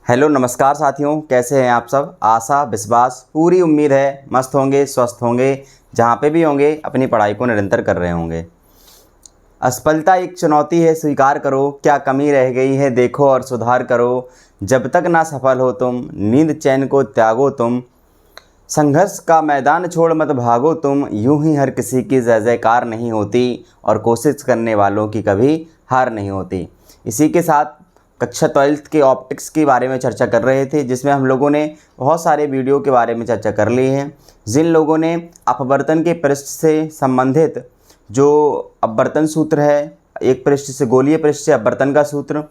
Hello नमस्कार साथियों, कैसे हैं आप सब। आशा विश्वास पूरी उम्मीद है मस्त होंगे, स्वस्थ होंगे, जहाँ पे भी होंगे अपनी पढ़ाई को निरंतर कर रहे होंगे। असफलता एक चुनौती है, स्वीकार करो, क्या कमी रह गई है देखो और सुधार करो। जब तक ना सफल हो तुम, नींद चैन को त्यागो तुम, संघर्ष का मैदान छोड़ मत भागो तुम। यूं ही हर किसी की जय जयकार नहीं होती और कोशिश करने वालों की कभी हार नहीं होती। इसी के साथ कक्षा 12th के ऑप्टिक्स के बारे में चर्चा कर रहे थे, जिसमें हम लोगों ने बहुत सारे वीडियो के बारे में चर्चा कर ली है। जिन लोगों ने अपवर्तन के पृष्ठ से संबंधित जो अपवर्तन सूत्र है, एक पृष्ठ से गोलीय पृष्ठ से अपवर्तन का सूत्र,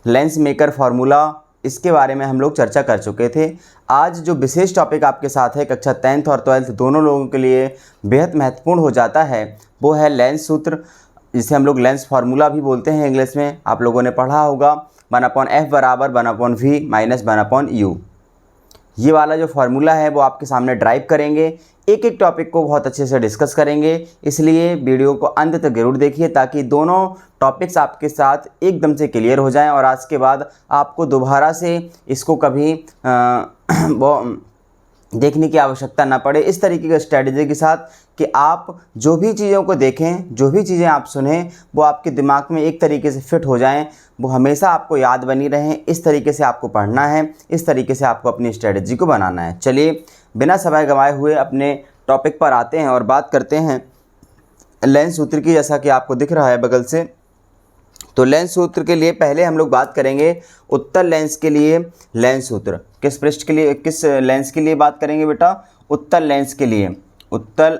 लेंस मेकर फार्मूला, इसके बारे में हम लोग चर्चा कर चुके थे। आज जो विशेष टॉपिक आपके साथ है, कक्षा 10th और 12th दोनों लोगों के लिए बेहद महत्वपूर्ण हो जाता है, वो है लेंस सूत्र, जिसे हम लोग लेंस फार्मूला भी बोलते हैं इंग्लिश में। आप लोगों ने पढ़ा होगा 1/f बराबर 1/v माइनस 1/u। ये वाला जो फार्मूला है वो आपके सामने ड्राइव करेंगे, एक एक टॉपिक को बहुत अच्छे से डिस्कस करेंगे। इसलिए वीडियो को अंत तक जरूर देखिए ताकि दोनों टॉपिक्स आपके साथ एकदम से क्लियर हो जाएं और आज के बाद आपको दोबारा से इसको कभी देखने की आवश्यकता ना पड़े। इस तरीके की स्ट्रेटजी के साथ कि आप जो भी चीज़ों को देखें, जो भी चीज़ें आप सुनें, वो आपके दिमाग में एक तरीके से फिट हो जाएं, वो हमेशा आपको याद बनी रहें। इस तरीके से आपको पढ़ना है, इस तरीके से आपको अपनी स्ट्रेटजी को बनाना है। चलिए बिना समय गंवाए हुए अपने टॉपिक पर आते हैं और बात करते हैं लेंस सूत्र की। जैसा कि आपको दिख रहा है बगल से, तो लेंस सूत्र के लिए पहले हम लोग बात करेंगे उत्तल लेंस के लिए। लेंस सूत्र किस पृष्ठ के लिए, किस लेंस के लिए बात करेंगे बेटा? उत्तल लेंस के लिए। उत्तल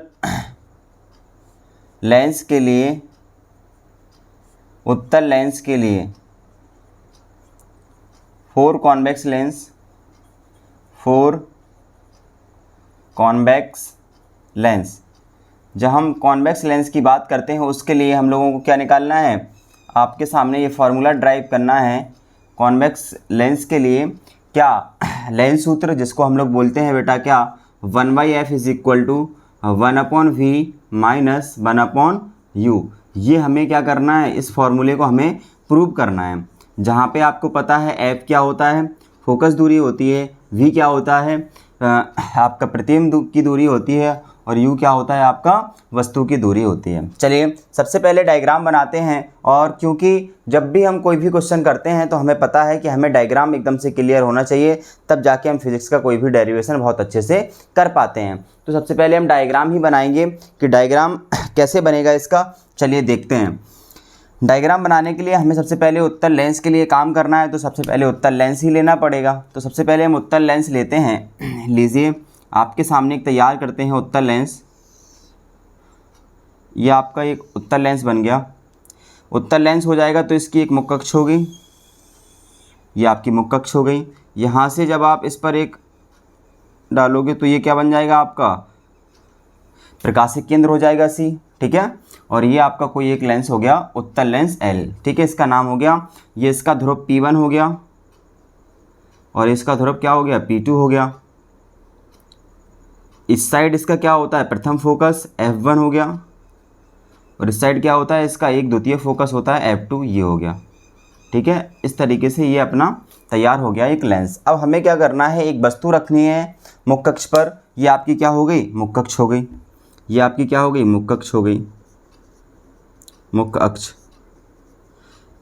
लेंस के लिए, उत्तल लेंस के लिए four convex lens, four convex lens. जब हम कॉन्वेक्स लेंस की बात करते हैं उसके लिए हम लोगों को क्या निकालना है? आपके सामने ये फार्मूला ड्राइव करना है कॉन्वेक्स लेंस के लिए। क्या लेंस सूत्र जिसको हम लोग बोलते हैं बेटा क्या? 1/f is equal to 1/v minus 1/u। ये हमें क्या करना है? इस फॉर्मूले को हमें प्रूव करना है। जहाँ पे आपको पता है f क्या होता है? फोकस दूरी होती है। v क्या होता है? आपका प्रतिबिंब की दूरी होती है। और u क्या होता है? आपका वस्तु की दूरी होती है। चलिए सबसे पहले डायग्राम बनाते हैं। और क्योंकि जब भी हम कोई भी क्वेश्चन करते हैं तो हमें पता है कि हमें डायग्राम एकदम से क्लियर होना चाहिए, तब जाके हम फिजिक्स का कोई भी डेरिवेशन बहुत अच्छे से कर पाते हैं। तो सबसे पहले हम डायग्राम ही बनाएंगे कि डायग्राम कैसे बनेगा इसका। चलिए देखते हैं। डायग्राम बनाने के लिए हमें सबसे पहले उत्तल लेंस के लिए काम करना है, तो सबसे पहले उत्तल लेंस ही लेना पड़ेगा। तो सबसे पहले हम उत्तल लेंस लेते हैं। लीजिए आपके सामने एक तैयार करते हैं उत्तल लेंस। ये आपका एक उत्तल लेंस बन गया। उत्तल लेंस हो जाएगा तो इसकी एक मुख्य अक्ष हो गई, ये आपकी मुख्य अक्ष हो गई। यहाँ से जब आप इस पर एक डालोगे तो ये क्या बन जाएगा? आपका प्रकाशिक केंद्र हो जाएगा C, ठीक है। और ये आपका कोई एक लेंस हो गया उत्तल लेंस L, ठीक है। इसका नाम हो गया, ये इसका ध्रुव P1 हो गया और इसका ध्रुव क्या हो गया? P2 हो गया। इस साइड इसका क्या होता है? प्रथम फोकस F1 हो गया और इस साइड क्या होता है? इसका एक द्वितीय फोकस होता है F2, ये हो गया, ठीक है। इस तरीके से ये अपना तैयार हो गया एक लेंस। अब हमें क्या करना है? एक वस्तु रखनी है मुख्य अक्ष पर। ये आपकी क्या हो गई? मुख्य अक्ष हो गई। ये आपकी क्या हो गई? मुख्य अक्ष हो गई, मुख्य अक्ष।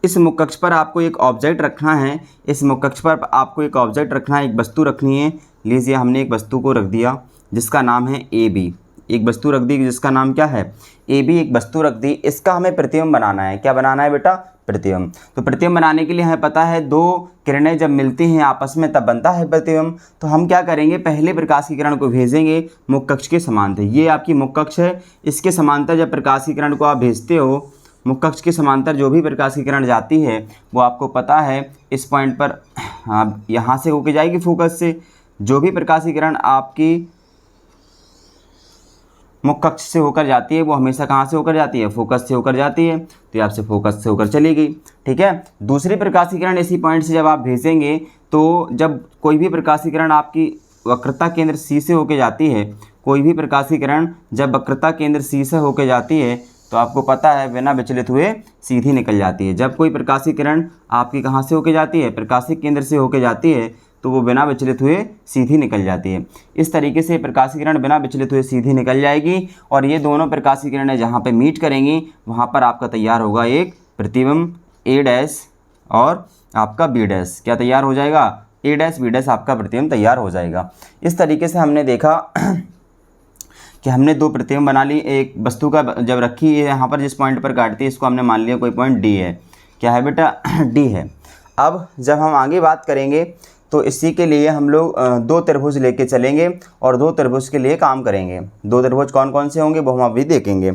इस मुख्य अक्ष पर आपको एक ऑब्जेक्ट रखना है। इस मुख्य अक्ष पर आपको एक ऑब्जेक्ट रखना है, एक वस्तु रखनी है। लीजिए हमने एक वस्तु को रख दिया जिसका नाम है AB। एक वस्तु रख दी जिसका नाम क्या है? AB। एक वस्तु रख दी, इसका हमें प्रतिबिंब बनाना है। क्या बनाना है बेटा? प्रतिबिंब। तो प्रतिबिंब बनाने के लिए हमें पता है दो किरणें जब मिलती हैं आपस में तब बनता है प्रतिबिंब। तो हम क्या करेंगे? पहले प्रकाश की किरण को भेजेंगे मुख्य अक्ष के समांतर। ये आपकी मुख्य अक्ष है, इसके समांतर जब प्रकाश की किरण को आप भेजते हो, मुख्य अक्ष के समांतर जो भी प्रकाश की किरण जाती है वो आपको पता है इस पॉइंट पर यहाँ से होके जाएगी फोकस से। जो भी प्रकाश की किरण आपकी मुख्य अक्ष से होकर जाती है वो हमेशा कहाँ से होकर जाती है? फोकस से होकर जाती है। तो ये आपसे फोकस से होकर चली गई, ठीक है। दूसरी प्रकाश की किरण इसी पॉइंट से जब आप भेजेंगे तो जब कोई भी प्रकाश की किरण आपकी वक्रता केंद्र C से होकर जाती है, कोई भी प्रकाश की किरण जब वक्रता केंद्र C से होकर जाती है तो तो आपको पता है बिना विचलित हुए सीधी निकल जाती है। जब कोई प्रकाशीय किरण आपकी कहाँ से होके जाती है, प्रकाशिक केंद्र से होके जाती है, तो वो बिना विचलित हुए सीधी निकल जाती है। इस तरीके से प्रकाशीय किरण बिना विचलित हुए सीधी निकल जाएगी और ये दोनों प्रकाशीय किरणें जहाँ पे मीट करेंगी वहाँ पर आपका तैयार होगा एक प्रतिबिंब ए डैश और आपका बी डैश। क्या तैयार हो जाएगा? ए डैश बी डैश आपका प्रतिबिंब तैयार हो जाएगा। इस तरीके से हमने देखा कि हमने दो प्रतिबिंब बना ली। एक वस्तु का जब रखी है यहाँ पर जिस पॉइंट पर काटती है इसको हमने मान लिया कोई पॉइंट डी है। क्या है बेटा? डी है। अब जब हम आगे बात करेंगे तो इसी के लिए हम लोग दो त्रिभुज लेके चलेंगे और दो त्रिभुज के लिए काम करेंगे। दो त्रिभुज कौन कौन से होंगे वो हम अभी देखेंगे।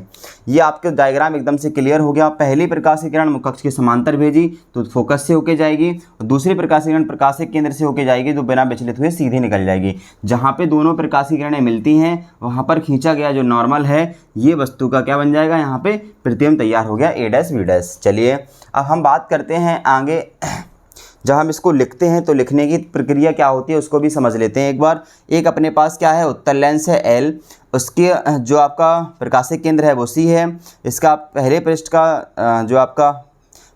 ये आपके डायग्राम एकदम से क्लियर हो गया। पहली प्रकाशीय किरण मुख्य अक्ष के समांतर भेजी तो फोकस से होके जाएगी, और दूसरी प्रकाशीय किरण प्रकाशिक केंद्र से होके जाएगी तो बिना विचलित हुए सीधी निकल जाएगी। जहाँ पे दोनों प्रकाशीय किरणें मिलती हैं वहाँ पर खींचा गया जो नॉर्मल है ये वस्तु का क्या बन जाएगा? यहाँ पे प्रतिबिंब तैयार हो गया ए डैश बी डैश। चलिए अब हम बात करते हैं आगे। जब हम इसको लिखते हैं तो लिखने की प्रक्रिया क्या होती है उसको भी समझ लेते हैं एक बार। एक अपने पास क्या है? उत्तल लेंस है एल, उसके जो आपका प्रकाशिक केंद्र है वो सी है। इसका पहले पृष्ठ का जो आपका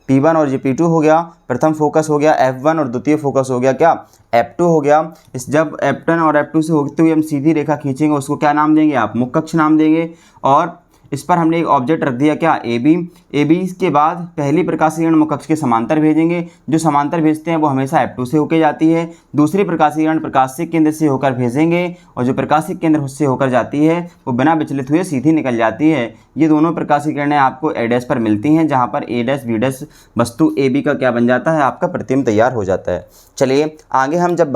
P1 और P2 हो गया, प्रथम फोकस हो गया F1 और द्वितीय फोकस हो गया क्या? F2 हो गया। इस जब F1 और F2 से होते हुए हम सीधी रेखा खींचेंगे उसको क्या नाम देंगे आप? मुख्य अक्ष नाम देंगे। और इस पर हमने एक ऑब्जेक्ट रख दिया क्या? ए बी के बाद पहली प्रकाशीय किरण मुख्य अक्ष के समांतर भेजेंगे। जो समांतर भेजते हैं वो हमेशा F2 से होकर जाती है। दूसरी प्रकाशीय किरण प्रकाशिक केंद्र से होकर भेजेंगे और जो प्रकाशिक केंद्र से होकर जाती है वो बिना विचलित हुए सीधी निकल जाती है। ये दोनों प्रकाशीय किरणें आपको ए डैश पर मिलती हैं, जहाँ पर ए डैश बी डैश वस्तु ए बी का क्या बन जाता है? आपका प्रतिबिंब तैयार हो जाता है। चलिए आगे हम जब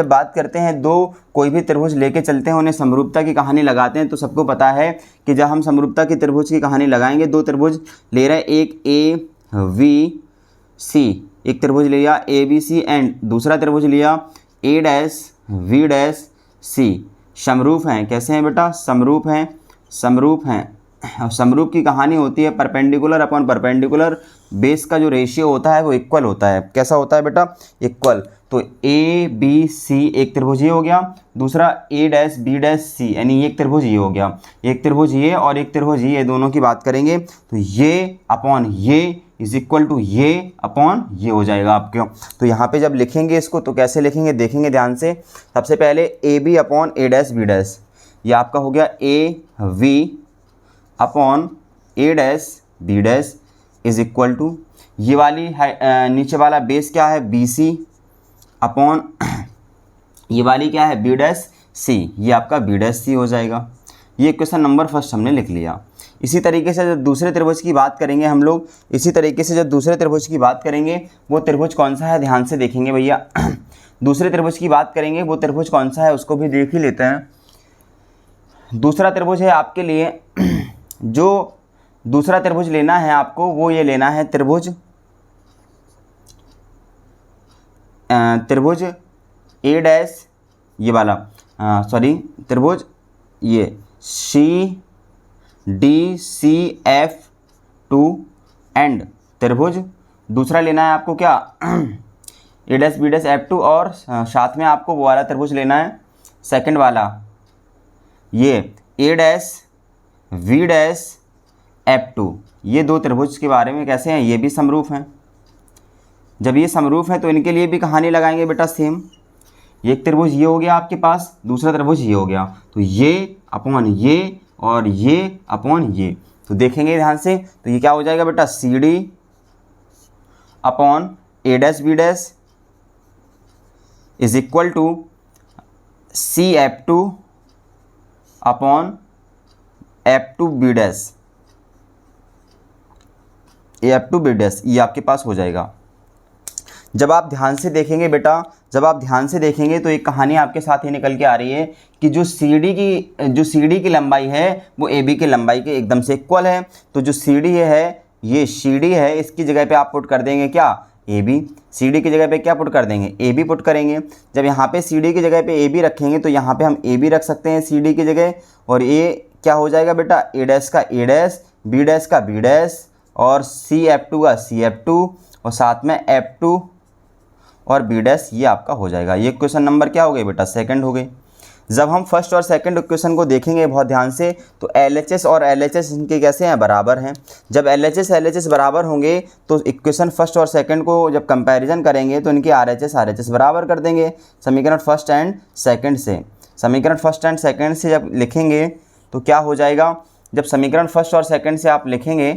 बात करते हैं दो कोई भी त्रिभुज लेके चलते हैं, उन्हें समरूपता की कहानी लगाते हैं। तो सबको पता है कि जब हम समरूपता की त्रिभुज की कहानी लगाएंगे, दो त्रिभुज ले रहे हैं, एक ए वी सी, एक त्रिभुज लिया ए बी सी एंड दूसरा त्रिभुज लिया ए डैश वी डैश सी। समरूप हैं। कैसे हैं बेटा? समरूप हैं। समरूप हैं। समरूप की कहानी होती है परपेंडिकुलर अपॉन परपेंडिकुलर बेस का जो रेशियो होता है वो इक्वल होता है। कैसा होता है बेटा? इक्वल। तो ए बी सी एक त्रिभुज ये हो गया, दूसरा ए डैश बी डैश सी, यानी एक त्रिभुज ये हो गया। एक त्रिभुज ये और एक त्रिभुज ये, दोनों की बात करेंगे तो ये अपॉन ये इज इक्वल टू ये अपॉन ये हो जाएगा आपके। तो यहाँ पे जब लिखेंगे इसको तो कैसे लिखेंगे देखेंगे ध्यान से। सबसे पहले A B upon A dash B dash, ये आपका हो गया A V upon A dash B dash is equal to ये वाली नीचे वाला बेस क्या है? बी सी अपॉन ये वाली क्या है? बी डैश सी, ये आपका बी डैश सी हो जाएगा। ये क्वेश्चन नंबर फर्स्ट हमने लिख लिया। इसी तरीके से जब दूसरे त्रिभुज की बात करेंगे हम लोग, वो त्रिभुज कौन सा है ध्यान से देखेंगे भैया। दूसरे त्रिभुज की बात करेंगे, वो त्रिभुज कौन सा है उसको भी देख ही लेते हैं। दूसरा त्रिभुज है आपके लिए, जो दूसरा त्रिभुज लेना है आपको वो ये लेना है त्रिभुज ए डैश ये वाला त्रिभुज ये C D C F two and त्रिभुज दूसरा लेना है आपको क्या? A dash B dash F two, और साथ में आपको वो वाला त्रिभुज लेना है सेकंड वाला, ये A dash V dash F two. ये दो त्रिभुज के बारे में कैसे हैं? ये भी समरूप हैं। जब ये समरूप है तो इनके लिए भी कहानी लगाएंगे बेटा सेम। एक त्रिभुज ये हो गया आपके पास, दूसरा त्रिभुज ये हो गया, तो ये अपॉन ये और ये अपॉन ये। तो देखेंगे ध्यान से तो ये क्या हो जाएगा बेटा? C D upon A dash B dash is equal to C F two upon F two B dash, F two B dash, ये आपके पास हो जाएगा। जब आप ध्यान से देखेंगे बेटा, तो एक कहानी आपके साथ ही निकल के आ रही है कि जो सी डी की लंबाई है वो ए बी की लंबाई के एकदम से इक्वल है। तो जो सी डी है, ये सी डी है, इसकी जगह पे आप पुट कर देंगे क्या? A B. सी डी की जगह पे क्या पुट कर देंगे? ए बी पुट करेंगे। जब यहाँ पे सी डी की जगह पे ए बी रखेंगे तो यहाँ पे हम ए बी रख सकते हैं सी डी की जगह, और ये क्या हो जाएगा बेटा? ए डैश का ए डैश, बी डैश का बी डैश, और सी एफ टू का सी एफ टू, और साथ में एफ टू और बी डैश, ये आपका हो जाएगा। ये क्वेश्चन नंबर क्या हो गए बेटा? सेकंड हो गए। जब हम फर्स्ट और सेकंड इक्वेशन को देखेंगे बहुत ध्यान से, तो LHS और LHS इनके कैसे हैं, बराबर हैं। जब LHS बराबर होंगे तो इक्वेशन फर्स्ट और सेकंड को जब कंपैरिजन करेंगे तो इनके RHS बराबर कर देंगे समीकरण फर्स्ट एंड सेकंड से। समीकरण फर्स्ट एंड सेकंड से जब लिखेंगे तो क्या हो जाएगा, जब समीकरण फर्स्ट और सेकंड से आप लिखेंगे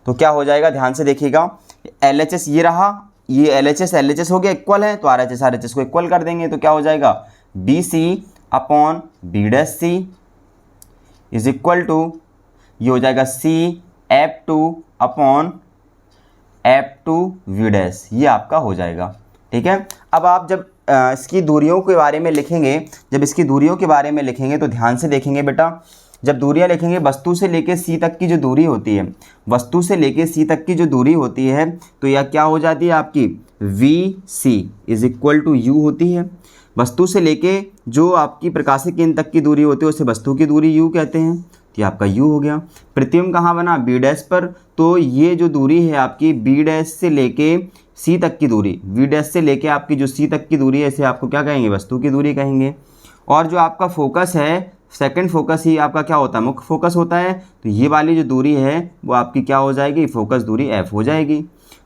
तो क्या हो जाएगा, ध्यान से देखिएगा। LHS ये रहा, ये LHS हो गया इक्वल है, तो RHS को इक्वल कर देंगे तो क्या हो जाएगा, BC upon B' is equal to, ये हो जाएगा CF2 अपॉन F2V', ये आपका हो जाएगा। ठीक है, अब आप जब इसकी दूरियों के बारे में लिखेंगे, जब इसकी दूरियों के बारे में लिखेंगे तो ध्यान से देखेंगे बेटा। जब दूरियां लिखेंगे, वस्तु से लेके C तक की जो दूरी होती है, वस्तु से लेके C तक की जो दूरी होती है, तो यह क्या हो जाती है आपकी, VC is equal to U होती है। वस्तु से लेके जो आपकी प्रकाशिक केंद्र तक की दूरी होती है उसे वस्तु की दूरी U कहते हैं, तो ये आपका U हो गया। प्रतिबिंब कहाँ बना, B' पर, तो ये जो दूरी है आपकी B' से लेके C तक की दूरी, B' से लेके आपकी जो C तक की दूरी है, इसे आपको क्या कहेंगे, वस्तु की दूरी कहेंगे। और जो आपका फोकस है, सेकंड फोकस ही आपका क्या होता है, मुख्य फोकस होता है, तो ये वाली जो दूरी है वो आपकी क्या हो जाएगी, फोकस दूरी F हो जाएगी।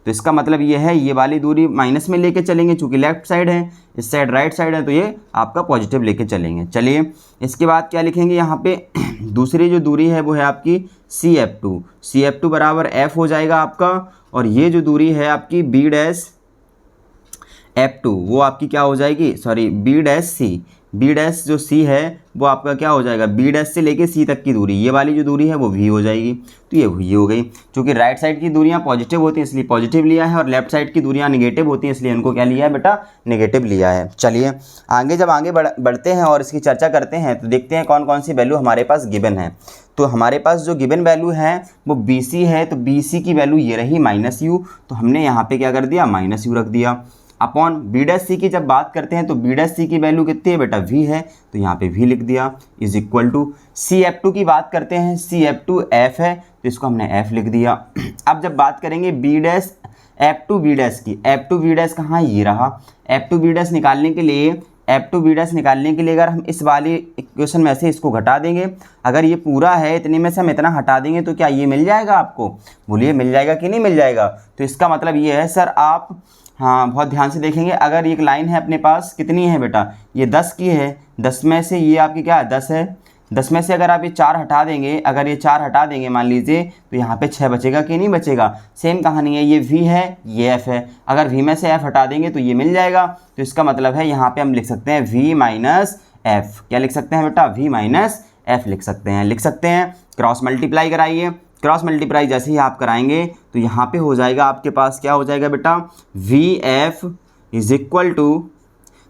तो इसका मतलब ये है, ये वाली दूरी माइनस में लेके चलेंगे, चूँकि लेफ्ट साइड है, इस साइड राइट साइड है, तो ये आपका पॉजिटिव लेके चलेंगे। चलिए इसके बाद क्या लिखेंगे यहाँ पे, दूसरी जो दूरी है वो है आपकी CF2 बराबर F हो जाएगा आपका। और ये जो दूरी है आपकी B'F2 वो आपकी क्या हो जाएगी, सॉरी B' जो C है वो आपका क्या हो जाएगा, B' से लेके C तक की दूरी, ये वाली जो दूरी है वो V हो जाएगी, तो ये V हो गई। क्योंकि राइट साइड की दूरियां पॉजिटिव होती हैं इसलिए पॉजिटिव लिया है, और लेफ्ट साइड की दूरियां नेगेटिव होती हैं इसलिए इनको क्या लिया है बेटा, नेगेटिव लिया है। चलिए आगे जब आगे बढ़ते हैं और इसकी चर्चा करते हैं तो देखते हैं कौन कौन सी वैल्यू हमारे पास गिवन है। तो हमारे पास जो गिवन वैल्यू है वो BC है, तो BC की वैल्यू ये रही -U, तो हमने यहाँ पे क्या कर दिया, -U रख दिया। अपॉन B' की जब बात करते हैं तो B' की वैल्यू कितनी है बेटा, V है, तो यहाँ पे V लिख दिया, इज इक्वल टू CF2 की बात करते हैं, CF2 F है, तो इसको हमने F लिख दिया। अब जब बात करेंगे F2V' की, F2V' कहाँ, ये रहा। F2V' निकालने के लिए, F2V' निकालने के लिए अगर हम इस वाली इक्वेशन में से इसको घटा देंगे, अगर ये पूरा है इतने में से हम इतना हटा देंगे तो क्या ये मिल जाएगा आपको, बोलिए मिल जाएगा कि नहीं मिल जाएगा। तो इसका मतलब ये है सर, आप हाँ बहुत ध्यान से देखेंगे, अगर एक लाइन है अपने पास कितनी है बेटा, ये 10 की है, 10 में से ये आपकी क्या है, 10 है, 10 में से अगर आप ये 4 हटा देंगे, अगर ये 4 हटा देंगे मान लीजिए, तो यहाँ पे 6 बचेगा कि नहीं बचेगा। सेम कहानी है, ये V है, ये F है, अगर V में से F हटा देंगे तो ये मिल जाएगा। तो इसका मतलब है यहाँ पे हम लिख सकते हैं V माइनस F, क्या लिख सकते हैं बेटा, V माइनस F लिख सकते हैं। क्रॉस मल्टीप्लाई कराइए, क्रॉस मल्टीप्लाई जैसे ही आप कराएंगे तो यहाँ पे हो जाएगा आपके पास, क्या हो जाएगा बेटा, VF इज इक्वल टू,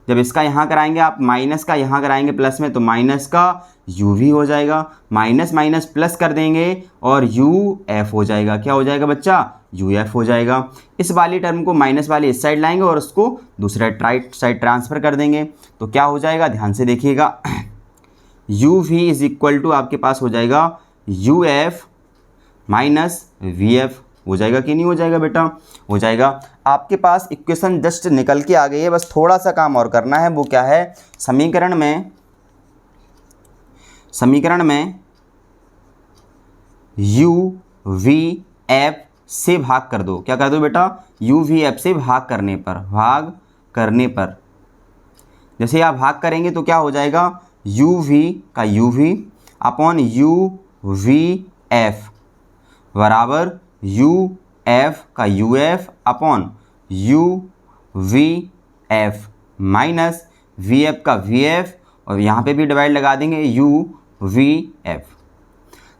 जब इसका यहाँ कराएंगे आप माइनस का यहाँ कराएंगे प्लस में, तो माइनस का UV हो जाएगा, माइनस माइनस प्लस कर देंगे और UF हो जाएगा, क्या हो जाएगा बच्चा, UF हो जाएगा। इस वाली टर्म को माइनस वाली इस साइड लाएंगे और उसको दूसरा राइट साइड ट्रांसफ़र कर देंगे, तो क्या हो जाएगा, ध्यान से देखिएगा, UV इज इक्वल टू आपके पास हो जाएगा UF माइनस VF, हो जाएगा कि नहीं हो जाएगा बेटा, हो जाएगा। आपके पास इक्वेशन जस्ट निकल के आ गई है, बस थोड़ा सा काम और करना है, वो क्या है, समीकरण में UVF से भाग कर दो, क्या कर दो बेटा, UVF से भाग करने पर जैसे आप भाग करेंगे तो क्या हो जाएगा, UV का UV अपॉन UVF बराबर UF का UF upon UVF minus VF का VF, और यहाँ पे भी डिवाइड लगा देंगे UVF।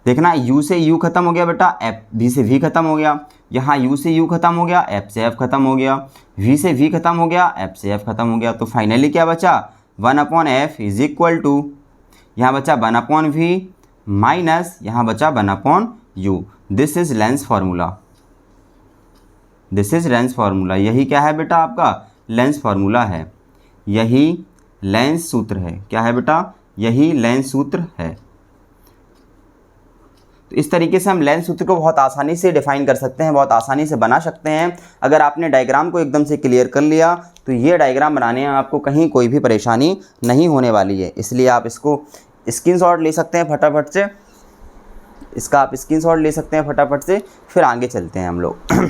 देखना U से U खत्म हो गया बेटा, V से V खत्म हो गया, यहाँ U से U खत्म हो गया, F से F खत्म हो गया, V से V खत्म हो गया, F से F खत्म हो गया, तो फाइनली क्या बचा, 1/F इज इक्वल टू, यहाँ बचा 1/V माइनस यहाँ बचा 1/U। This is lens formula, यही क्या है बेटा आपका, लेंस फार्मूला है, यही लेंस सूत्र है, क्या है बेटा, यही लेंस सूत्र है। तो इस तरीके से हम लेंस सूत्र को बहुत आसानी से डिफाइन कर सकते हैं, बहुत आसानी से बना सकते हैं। अगर आपने डायग्राम को एकदम से क्लियर कर लिया तो ये डायग्राम बनाने में आपको कहीं कोई भी परेशानी नहीं होने वाली है। इसलिए आप इसको स्क्रीनशॉट ले सकते हैं फटाफट से, इसका आप स्क्रीनशॉट ले सकते हैं फटाफट से। फिर आगे चलते हैं हम लोग।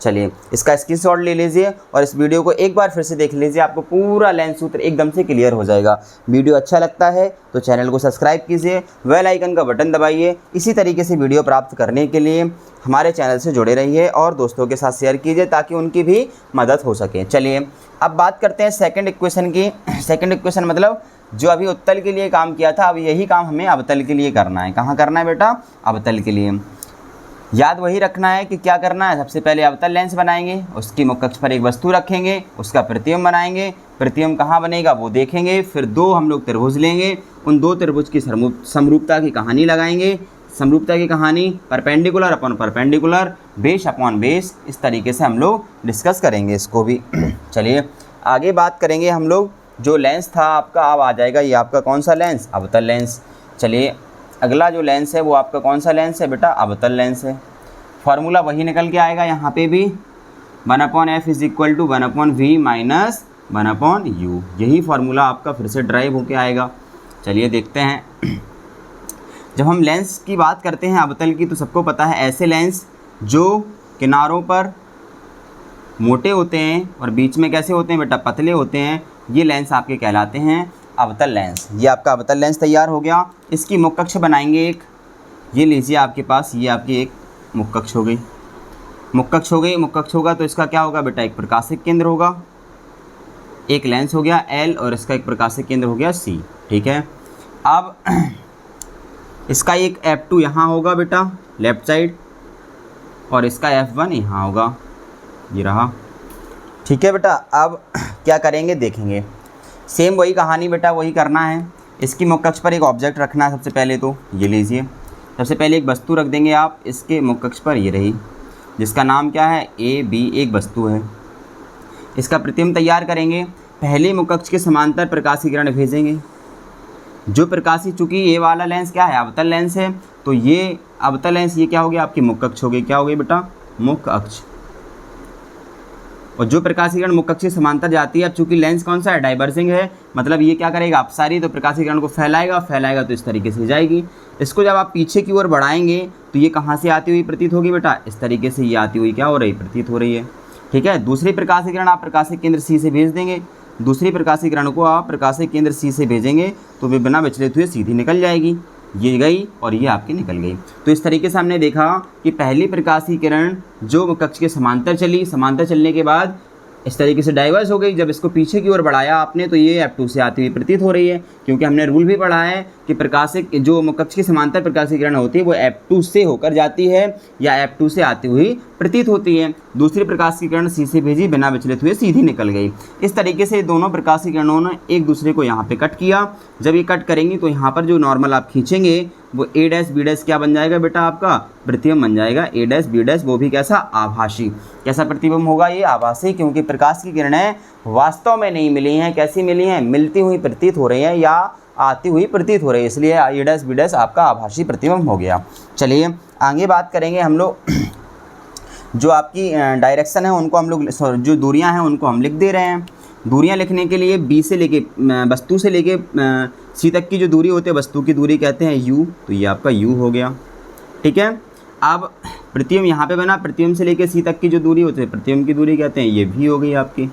चलिए इसका स्क्रीनशॉट ले लीजिए और इस वीडियो को एक बार फिर से देख लीजिए, आपको पूरा लेंस सूत्र एकदम से क्लियर हो जाएगा। वीडियो अच्छा लगता है तो चैनल को सब्सक्राइब कीजिए, बेल आइकन का बटन दबाइए। इसी तरीके से वीडियो प्राप्त करने के लिए हमारे चैनल से जुड़े रहिए और दोस्तों के साथ शेयर कीजिए ताकि उनकी भी मदद हो सके। चलिए अब बात करते हैं सेकंड इक्वेशन की। सेकंड इक्वेशन मतलब जो अभी उत्तल के लिए काम किया था, अब यही काम हमें अवतल के लिए करना है। कहाँ करना है बेटा? अवतल के लिए। याद वही रखना है कि क्या करना है। सबसे पहले अवतल लेंस बनाएंगे, उसकी मुख्य अक्ष पर एक वस्तु रखेंगे, उसका प्रतिबिंब बनाएंगे। प्रतिबिंब कहाँ बनेगा वो देखेंगे। फिर दो हम लोग त्रिभुज लेंगे, उन दो त्रिभुज की समरूपता की कहानी लगाएंगे। समरूपता की कहानी perpendicular upon perpendicular, base upon base, इस तरीके से हम लोग डिस्कस करेंगे इसको भी। चलिए आगे बात करेंगे हम लोग। जो लेंस था आपका, अब आ जाएगा ये आपका कौन सा लेंस? अवतल लेंस। चलिए अगला जो लेंस है वो आपका कौन सा लेंस है बेटा? अवतल लेंस है। फार्मूला वही निकल के आएगा यहाँ पे भी, 1/f is equal to 1/v minus 1/u। यही फार्मूला आपका फिर से ड्राइव होके आएगा। चलिए देखते हैं। जब हम लेंस की बात करते हैं अवतल की, तो सबको पता है ऐसे लेंस जो किनारों पर मोटे होते हैं और बीच में कैसे होते हैं बेटा? पतले होते हैं। ये लेंस आपके कहलाते हैं अवतल लेंस। ये आपका अवतल लेंस तैयार हो गया। इसकी मुख्य अक्ष बनाएंगे एक, ये लीजिए आपके पास, ये आपकी एक मुख्य अक्ष हो गई। मुख्य अक्ष हो गई, मुख्य अक्ष होगा तो इसका क्या होगा बेटा? एक प्रकाशिक केंद्र होगा, एक लेंस हो गया L और इसका एक प्रकाशिक केंद्र हो गया C। ठीक है, अब इसका एक F2 यहाँ होगा बेटा लेफ्ट साइड और इसका F1 यहाँ होगा, ये रहा। ठीक है बेटा, अब क्या करेंगे देखेंगे। सेम वही कहानी बेटा, वही करना है। इसकी मुख्य अक्ष पर एक ऑब्जेक्ट रखना है। सबसे पहले तो ये लीजिए, सबसे पहले एक वस्तु रख देंगे आप इसके मुख्य अक्ष पर, ये रही, जिसका नाम क्या है? AB, एक वस्तु है। इसका प्रतिबिंब तैयार करेंगे। पहले मुख्य अक्ष के समांतर प्रकाशीय किरण भेजेंगे। जो प्रकाशी, चूँकि ये वाला लेंस क्या है? अवतल लेंस है, तो ये अवतल लेंस ये क्या हो गया? आपकी मुख्य अक्ष हो गई। क्या हो गई बेटा? मुख्य अक्ष। और जो प्रकाशीय किरण मुख्य अक्ष के समांतर जाती है, अब चूंकि लेंस कौन सा है? डाइवर्जिंग है, मतलब ये क्या करेगा? अपसारी, तो प्रकाशीय किरण को फैलाएगा तो इस तरीके से जाएगी। इसको जब आप पीछे की ओर बढ़ाएंगे तो ये कहाँ से आती हुई प्रतीत होगी बेटा? इस तरीके से ये आती हुई क्या हो रही? प्रतीत हो रही है। ठीक है, दूसरी प्रकाशीय किरण आप प्रकाशिक केंद्र C से भेज देंगे। दूसरी प्रकाशीय किरण को आप प्रकाशिक केंद्र C से भेजेंगे तो वे बिना विचलित हुए सीधी निकल जाएगी। ये गई और ये आपकी निकल गई। तो इस तरीके से हमने देखा कि पहली प्रकाशीय किरण जो मुख्य अक्ष के समांतर चली, समांतर चलने के बाद इस तरीके से डाइवर्स हो गई। जब इसको पीछे की ओर बढ़ाया आपने तो ये F2 से आती हुई प्रतीत हो रही है, क्योंकि हमने रूल भी पढ़ा है कि प्रकाशिक जो मुख्य अक्ष की समांतर प्रकाशीय किरण होती है वो F2 से होकर जाती है या F2 से आती हुई प्रतीत होती है। दूसरी प्रकाशीय किरण C से भेजी, बिना विचलित हुए सीधी निकल गई। इस तरीके से दोनों प्रकाशीय किरणों ने एक दूसरे को यहाँ पे कट किया। जब ये कट करेंगी तो यहाँ पर जो नॉर्मल आप खींचेंगे वो A डैश B डैश क्या बन जाएगा बेटा? आपका प्रतिबिंब बन जाएगा A डैश B डैश, वो भी कैसा? आभासी। कैसा प्रतिबिंब होगा ये? आभासी, क्योंकि प्रकाश की किरणें वास्तव में नहीं मिली हैं। कैसी मिली हैं? मिलती हुई प्रतीत हो रही हैं या आती हुई प्रतीत हो रही है, इसलिए A डैश B डैश आपका आभासी प्रतिबिंब हो गया। चलिए आगे बात करेंगे हम लोग। जो आपकी डायरेक्शन है उनको हम लोग, जो दूरियां हैं उनको हम लिख दे रहे हैं। दूरियां लिखने के लिए B से लेके वस्तु से लेके C तक की जो दूरी होती है वस्तु की दूरी कहते हैं U, तो ये आपका U हो गया। ठीक है, अब प्रतिबिंब यहाँ पे बना, प्रतिबिंब से लेके C तक की जो दूरी होती है प्रतिबिंब की दूरी कहते हैं, ये V हो गई आपकी।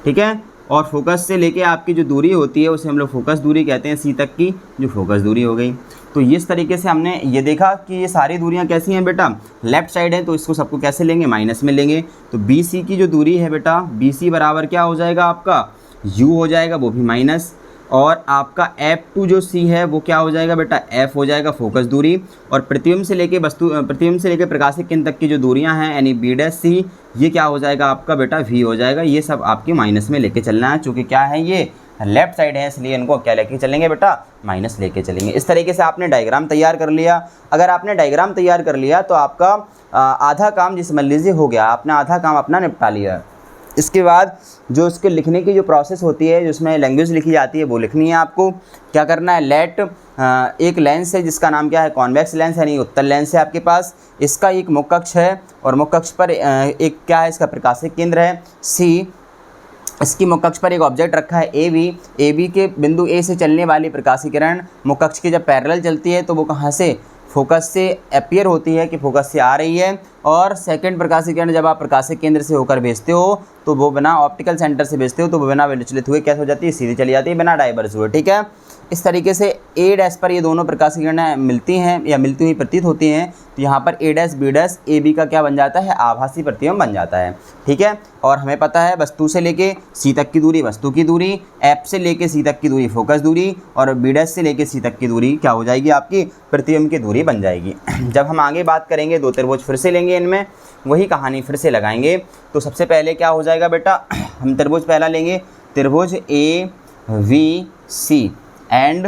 ठीक है, और फोकस से लेके आपकी जो दूरी होती है उसे हम लोग फोकस दूरी कहते हैं, C तक की जो फोकस दूरी हो गई। तो इस तरीके से हमने ये देखा कि ये सारी दूरियां कैसी हैं बेटा? लेफ्ट साइड है, तो इसको सबको कैसे लेंगे? माइनस में लेंगे। तो BC की जो दूरी है बेटा, BC बराबर क्या हो जाएगा आपका? U हो जाएगा, वो भी माइनस। और आपका F2 जो C है वो क्या हो जाएगा बेटा? F हो जाएगा, फोकस दूरी। और प्रतिबिंब से लेके प्रतिबिंब से लेके प्रकाशिक केंद्र तक की जो दूरियां हैं यानी B डैश C, ये क्या हो जाएगा आपका बेटा? V हो जाएगा। ये सब आपके माइनस में लेके चलना है, चूँकि क्या है ये लेफ्ट साइड है, इसलिए इनको क्या लेके चलेंगे बेटा? माइनस लेके चलेंगे। इस तरीके से आपने डायग्राम तैयार कर लिया। अगर आपने डायग्राम तैयार कर लिया तो आपका आधा काम, जिस समझ लीजिए हो गया, आपने आधा काम अपना निपटा लिया। इसके बाद जो उसके लिखने की जो प्रोसेस होती है, जिसमें लैंग्वेज लिखी जाती है, वो लिखनी है आपको। क्या करना है, लेट एक लेंस है जिसका नाम क्या है, कॉन्वेक्स लेंस है, नहीं उत्तल लेंस है आपके पास। इसका एक मुख्य अक्ष है और मुख्य अक्ष पर एक क्या है, इसका प्रकाशिक केंद्र है सी। इसकी मुख्य अक्ष पर एक ऑब्जेक्ट रखा है ए बी के बिंदु ए से चलने वाली प्रकाशीय किरण मुख्य अक्ष की जब पैरेलल चलती है तो वो कहाँ से, फोकस से अपीयर होती है कि फोकस से आ रही है। और सेकंड प्रकाशीय किरण जब आप प्रकाशिक केंद्र से होकर भेजते हो तो वो बिना ऑप्टिकल सेंटर से भेजते हो तो वो बिना विचलित हुए कैसे हो जाती है, सीधी चली जाती है, बिना डाइवर्स हुए। ठीक है, इस तरीके से ए डैश पर ये दोनों प्रकाशीय किरणें मिलती हैं या मिलती हुई प्रतीत होती हैं। तो यहाँ पर A dash B dash A B का क्या बन जाता है, आभासी प्रतिबिंब बन जाता है। ठीक है, और हमें पता है वस्तु से लेके सी तक की दूरी वस्तु की दूरी, एफ से लेके सी तक की दूरी फोकस दूरी, और बी डैश से लेके सी तक की दूरी क्या हो जाएगी, आपकी प्रतिबिंब की दूरी बन जाएगी। जब हम आगे बात करेंगे दो त्रिभुज फिर से लेंगे, इनमें वही कहानी फिर से लगाएंगे। तो सबसे पहले क्या हो जाएगा बेटा, हम त्रिभुज पहला लेंगे, त्रिभुज ए वी सी एंड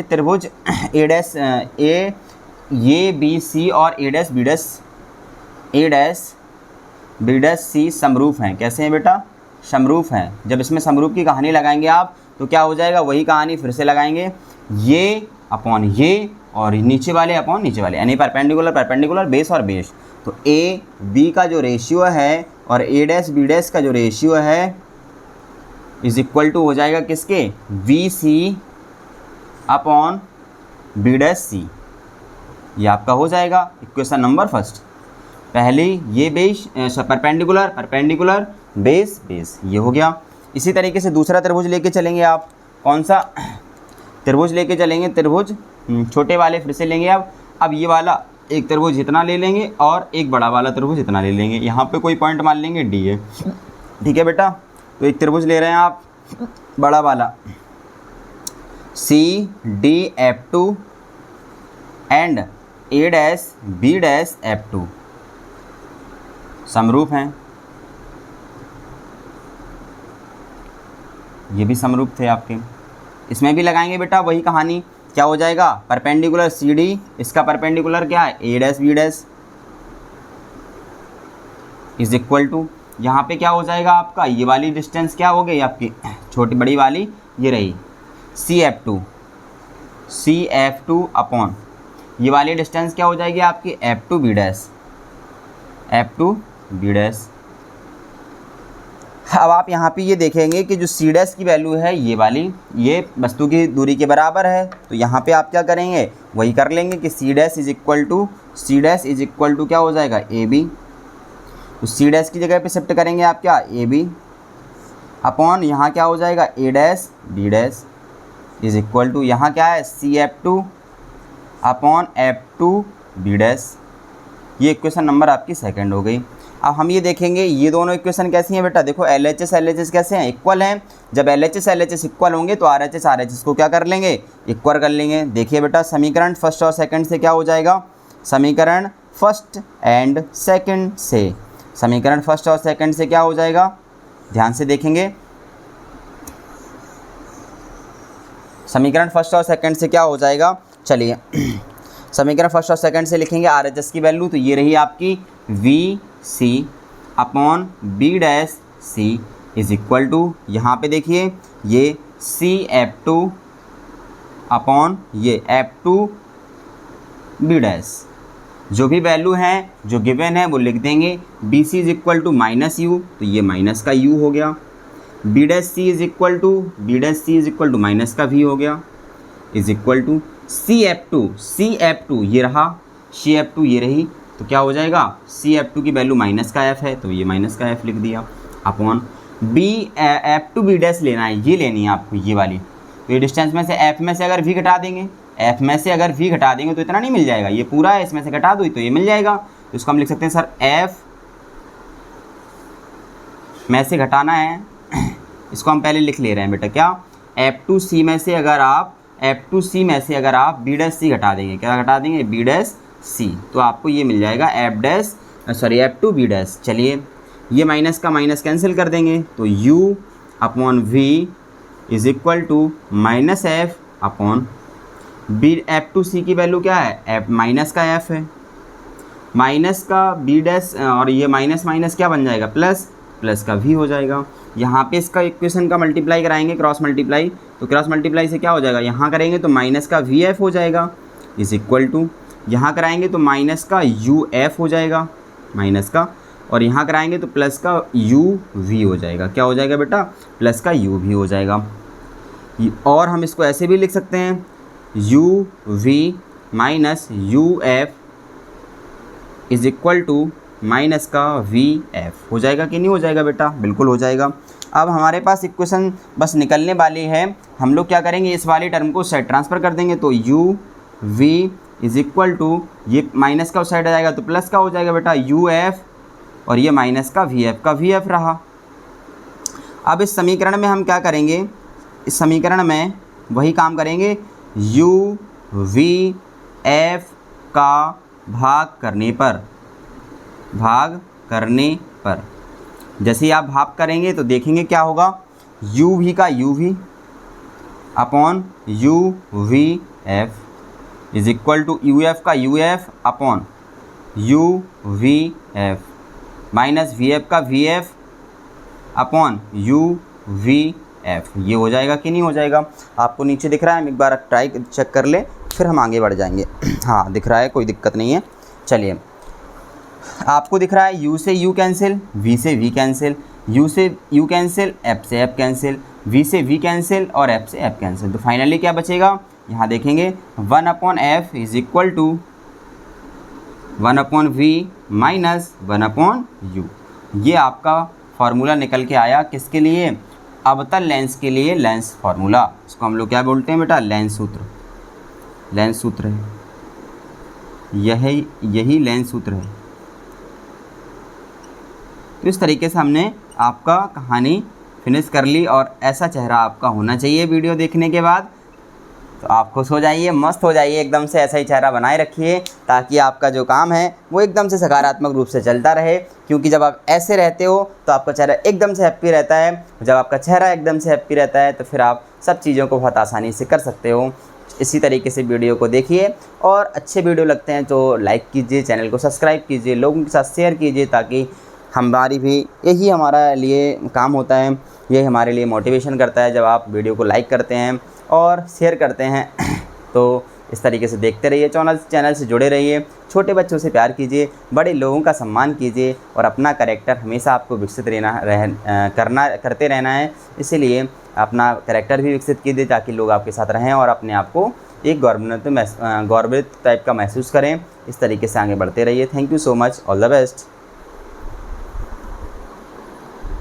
त्रिभुज ए डैश ए बी सी और ए डैश बी डैश सी समरूप हैं। कैसे हैं बेटा, समरूप हैं। जब इसमें समरूप की कहानी लगाएंगे आप तो क्या हो जाएगा, वही कहानी फिर से लगाएंगे, ये अपॉन ये और नीचे वाले अपॉन नीचे वाले, यानी परपेंडिकुलर बेस और बेस। तो ए बी का जो रेशियो है और ए डैश बी डैश का जो रेशियो है इज इक्वल टू हो जाएगा किसके, V C upon B dash C. ये आपका हो जाएगा इक्वेशन नंबर फर्स्ट। पहली ये बेस परपेंडिकुलर बेस, ये हो गया। इसी तरीके से दूसरा त्रिभुज लेके चलेंगे आप, कौन सा त्रिभुज लेके चलेंगे, त्रिभुज छोटे वाले फिर से लेंगे आप। अब ये वाला एक त्रिभुज इतना ले लेंगे और एक बड़ा वाला त्रिभुज इतना ले लेंगे, यहाँ पे कोई पॉइंट मान लेंगे डी है। ठीक है बेटा, तो एक त्रिभुज ले रहे हैं आप बड़ा वाला C D F two and A dash B dash F two समरूप हैं। ये भी समरूप थे आपके, इसमें भी लगाएंगे बेटा वही कहानी। क्या हो जाएगा, परपेंडिकुलर सी डी, इसका परपेंडिकुलर क्या है, A dash B dash is equal to, यहाँ पे क्या हो जाएगा आपका, ये वाली डिस्टेंस क्या हो गई आपकी छोटी बड़ी वाली, ये रही सी एफ टू अपॉन ये वाली डिस्टेंस क्या हो जाएगी आपकी, एफ टू बी डैश। अब आप यहाँ पे ये देखेंगे कि जो सी डैश की वैल्यू है ये वाली, ये वस्तु की दूरी के बराबर है। तो यहाँ पे आप क्या करेंगे, वही कर लेंगे कि C dash is equal to क्या हो जाएगा, ए बी। तो सी डैश की जगह पे शिफ्ट करेंगे आप क्या, ए बी अपॉन यहाँ क्या हो जाएगा, A dash B dash is equal to यहाँ क्या है, C F two upon F two B dash. ये इक्वेशन नंबर आपकी सेकंड हो गई। अब हम ये देखेंगे ये दोनों इक्वेशन कैसी हैं बेटा, देखो एल एच एस कैसे हैं, इक्वल हैं। जब एल एच एस इक्वल होंगे तो आर एच एस को क्या कर लेंगे, इक्वल कर लेंगे। देखिए बेटा समीकरण फर्स्ट और सेकंड से क्या हो जाएगा, समीकरण फर्स्ट एंड सेकंड से क्या हो जाएगा, ध्यान से देखेंगे। समीकरण फर्स्ट और सेकंड से क्या हो जाएगा, चलिए समीकरण फर्स्ट और सेकंड से लिखेंगे आर एच एस की वैल्यू। तो ये रही आपकी V C upon B dash C is equal to, यहाँ पे देखिए ये सी एफ टू अपॉन ये एफ टू बी डैश। जो भी वैल्यू हैं जो गिवन है वो लिख देंगे। B C is equal to minus U, तो ये माइनस का यू हो गया। B dash C is equal to minus का वी हो गया, is equal to C F two ये रहा, सी एफ टू ये रही। तो क्या हो जाएगा, सी एफ टू की वैल्यू माइनस का एफ है तो ये माइनस का एफ लिख दिया upon B F two B dash लेना है, ये लेनी है आपको ये वाली। तो ये डिस्टेंस में से एफ में से अगर वी घटा देंगे तो इतना नहीं मिल जाएगा, ये पूरा है, इसमें से घटा दो तो ये मिल जाएगा। तो इसको हम लिख सकते हैं सर एफ में से घटाना है, इसको हम पहले लिख ले रहे हैं बेटा क्या, एफ टू सी में से अगर आप बी डैश सी घटा देंगे, क्या घटा देंगे, बी डैश सी, तो आपको ये मिल जाएगा एफ टू बी डैश। चलिए ये माइनस का माइनस कैंसिल कर देंगे तो u upon V is equal to minus F upon B F two C की वैल्यू क्या है, एफ माइनस का एफ है माइनस का बी डैश और ये माइनस माइनस क्या बन जाएगा, प्लस, प्लस का वी हो जाएगा। यहाँ पे इसका इक्वेशन का मल्टीप्लाई कराएंगे, क्रॉस मल्टीप्लाई, तो क्रॉस मल्टीप्लाई से क्या हो जाएगा, यहाँ करेंगे तो माइनस का वी एफ हो जाएगा इज इक्वल टू, यहाँ कराएंगे तो माइनस का यू एफ हो जाएगा, माइनस का, और यहाँ कराएंगे तो प्लस का यू वी हो जाएगा। क्या हो जाएगा बेटा, प्लस का यू वी हो जाएगा। और हम इसको ऐसे भी लिख सकते हैं, U V minus U F is equal to minus का वी एफ। हो जाएगा कि नहीं हो जाएगा बेटा, बिल्कुल हो जाएगा। अब हमारे पास इक्वेशन बस निकलने वाली है, हम लोग क्या करेंगे, इस वाली टर्म को साइड ट्रांसफ़र कर देंगे, तो U V is equal to, ये माइनस का उस साइड आ जाएगा तो प्लस का हो जाएगा बेटा यू एफ, और ये माइनस का वी एफ रहा। अब इस समीकरण में हम क्या करेंगे, इस समीकरण में वही काम करेंगे, यू वी एफ का भाग करने पर, जैसे ही आप भाग करेंगे तो देखेंगे क्या होगा, यू वी का U V upon U V F is equal to U F का U F upon U V F minus V F का V F upon U V F. ये हो जाएगा कि नहीं हो जाएगा, आपको नीचे दिख रहा है, हम एक बार ट्राई चेक कर ले, फिर हम आगे बढ़ जाएंगे। हाँ दिख रहा है, कोई दिक्कत नहीं है। चलिए, आपको दिख रहा है यू से यू कैंसिल, वी से वी कैंसिल, यू से यू कैंसिल, एफ से एफ कैंसिल, वी से वी कैंसिल और एफ से एफ कैंसिल। तो फाइनली क्या बचेगा, यहाँ देखेंगे 1 upon F is equal to 1 upon V minus 1 upon U. ये आपका फार्मूला निकल के आया, किसके लिए, अवतल लेंस के लिए, लेंस फार्मूला। इसको हम लोग क्या बोलते हैं बेटा, लेंस सूत्र। लेंस सूत्र है, यही लेंस सूत्र है। तो इस तरीके से हमने आपका कहानी फिनिश कर ली, और ऐसा चेहरा आपका होना चाहिए वीडियो देखने के बाद। तो आप खुश हो जाइए, मस्त हो जाइए एकदम से, ऐसा ही चेहरा बनाए रखिए ताकि आपका जो काम है वो एकदम से सकारात्मक रूप से चलता रहे। क्योंकि जब आप ऐसे रहते हो तो आपका चेहरा एकदम से हैप्पी रहता है। जब आपका चेहरा एकदम से हैप्पी रहता है तो फिर आप सब चीज़ों को बहुत आसानी से कर सकते हो। इसी तरीके से वीडियो को देखिए, और अच्छे वीडियो लगते हैं तो लाइक कीजिए, चैनल को सब्सक्राइब कीजिए, लोगों के साथ शेयर कीजिए, ताकि हमारी भी यही हमारा लिए काम होता है, ये हमारे लिए मोटिवेशन करता है जब आप वीडियो को लाइक करते हैं और शेयर करते हैं। तो इस तरीके से देखते रहिए, चैनल से जुड़े रहिए, छोटे बच्चों से प्यार कीजिए, बड़े लोगों का सम्मान कीजिए, और अपना कैरेक्टर हमेशा आपको विकसित करते रहना है। इसीलिए अपना कैरेक्टर भी विकसित कीजिए ताकि लोग आपके साथ रहें और अपने आप को एक गौरवित टाइप का महसूस करें। इस तरीके से आगे बढ़ते रहिए। Thank you so much, all the best.